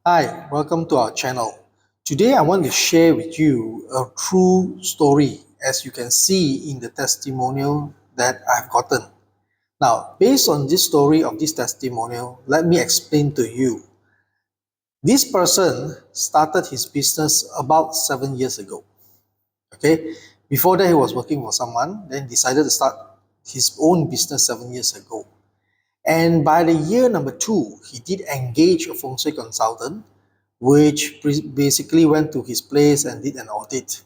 Hi, welcome to our channel. Today I want to share with you a true story, as you can see in the testimonial that I've gotten. Now, based on this story of this testimonial, let me explain to you. This person started his business about 7 years ago. Okay, before that he was working for someone, then decided to start his own business 7 years ago. And by the year number two, he did engage a Feng Shui consultant, which basically went to his place and did an audit,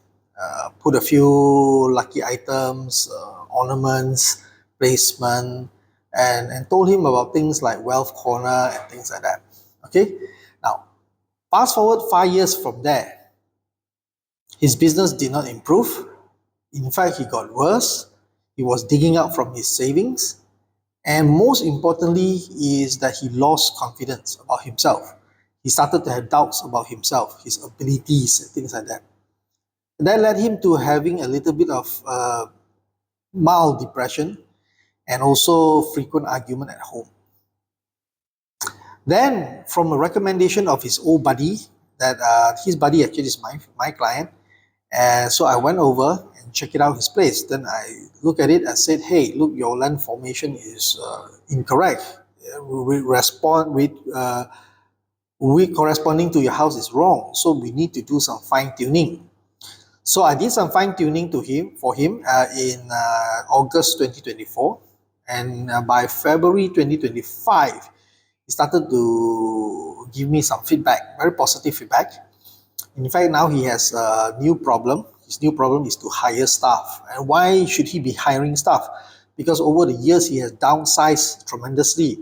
put a few lucky items, ornaments, placement, and told him about things like wealth corner and things like that. Okay, now fast forward 5 years from there, his business did not improve. In fact, he got worse. He was digging out from his savings. And most importantly is that he lost confidence about himself. He started to have doubts about himself, his abilities, and things like that. And that led him to having a little bit of mild depression and also frequent argument at home. Then, from a recommendation of his old buddy, that his buddy actually is my client, and so I went over and checked it out his place. Then I looked at it and said, "Hey, look, your land formation is incorrect. We corresponding to your house is wrong. So we need to do some fine tuning." So I did some fine tuning for him in August 2024, and by February 2025, he started to give me some feedback, very positive feedback. In fact, now he has a new problem. His new problem is to hire staff. And why should he be hiring staff? Because over the years, he has downsized tremendously.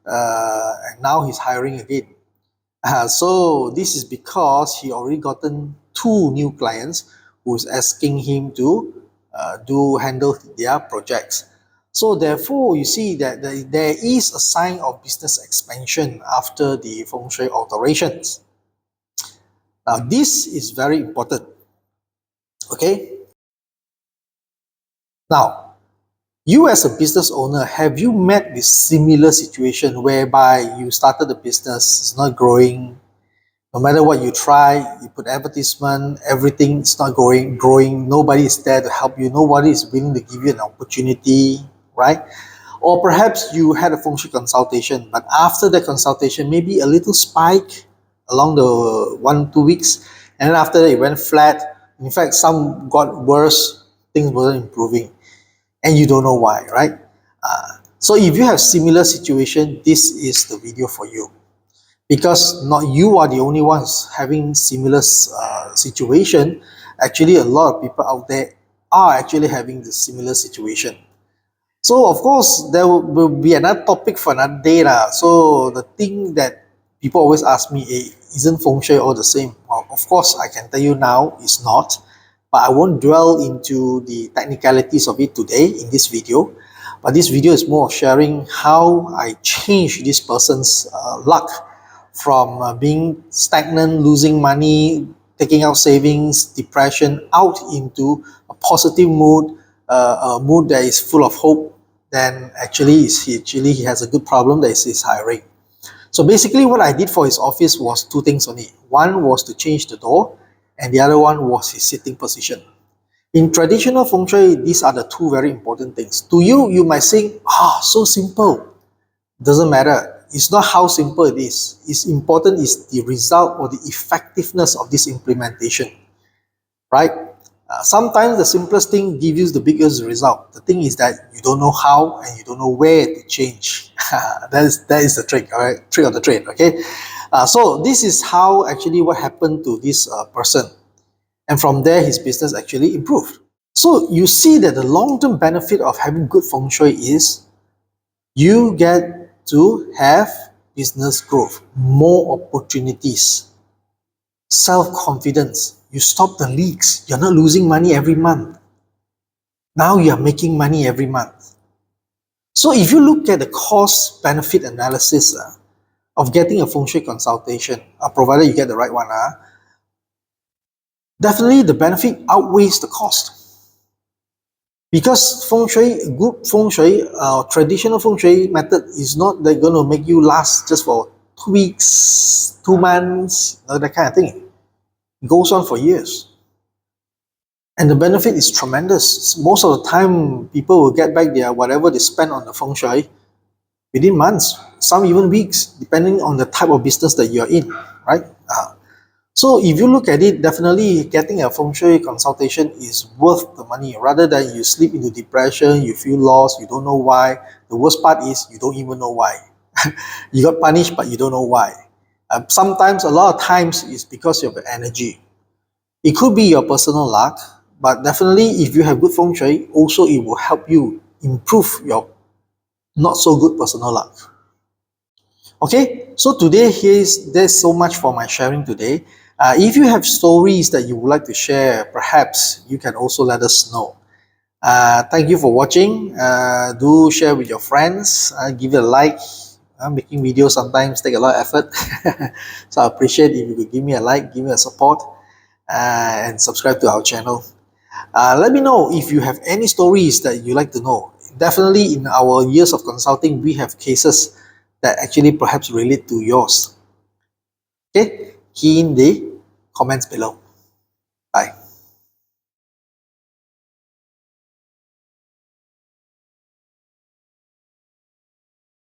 And now he's hiring again. So this is because he already gotten two new clients who's asking him to handle their projects. So therefore, you see that there is a sign of business expansion after the Feng Shui alterations. Now, this is very important. Okay. Now, you as a business owner, have you met this similar situation whereby you started a business, it's not growing, no matter what you try, you put advertisement, everything is not growing, nobody is there to help you, nobody is willing to give you an opportunity, right? Or perhaps you had a Feng Shui consultation, but after the consultation, maybe a little spike along the 1-2 weeks, and then after that it went flat. In fact, some got worse, things weren't improving, and you don't know why, right? So if you have similar situation, this is the video for you, because not you are the only ones having similar situation. Actually, a lot of people out there are actually having the similar situation. So of course, there will be another topic for another day lah. So the thing that people always ask me, isn't Feng Shui all the same? Well, of course, I can tell you now it's not, but I won't dwell into the technicalities of it today in this video. But this video is more of sharing how I changed this person's luck from being stagnant, losing money, taking out savings, depression, out into a positive mood, a mood that is full of hope. Then actually he has a good problem that is his hiring. So basically what I did for his office was two things only. One was to change the door, and the other one was his sitting position. In traditional Feng Shui, these are the two very important things. To you, you might think, so simple. Doesn't matter. It's not how simple it is. It's important is the result or the effectiveness of this implementation, right? Sometimes the simplest thing gives you the biggest result. The thing is that you don't know how and you don't know where to change. that is the trick, all right? Trick of the trade, okay? So this is how actually what happened to this person. And from there, his business actually improved. So you see that the long-term benefit of having good Feng Shui is you get to have business growth, more opportunities, self-confidence. You stop the leaks. You're not losing money every month. Now you're making money every month. So if you look at the cost-benefit analysis of getting a Feng Shui consultation, provided you get the right one, definitely the benefit outweighs the cost. Because Feng Shui, good Feng Shui, traditional Feng Shui method is not going to make you last just for 2 weeks, 2 months, that kind of thing. It goes on for years. And the benefit is tremendous. Most of the time, people will get back their whatever they spent on the feng shui within months, some even weeks, depending on the type of business that you're in, right? So if you look at it, definitely getting a feng shui consultation is worth the money rather than you slip into depression, you feel lost, you don't know why. The worst part is you don't even know why. You got punished, but you don't know why. Sometimes, a lot of times, it's because of your energy. It could be your personal luck, but definitely if you have good feng shui, also it will help you improve your not so good personal luck. Okay, so today there's so much for my sharing today. If you have stories that you would like to share, perhaps you can also let us know. Thank you for watching. Do share with your friends. Give it a like. Making videos sometimes take a lot of effort. So I appreciate if you could give me a like, give me a support, and subscribe to our channel. Let me know if you have any stories that you like to know. Definitely in our years of consulting, we have cases that actually perhaps relate to yours. Okay, key in the comments below. Bye.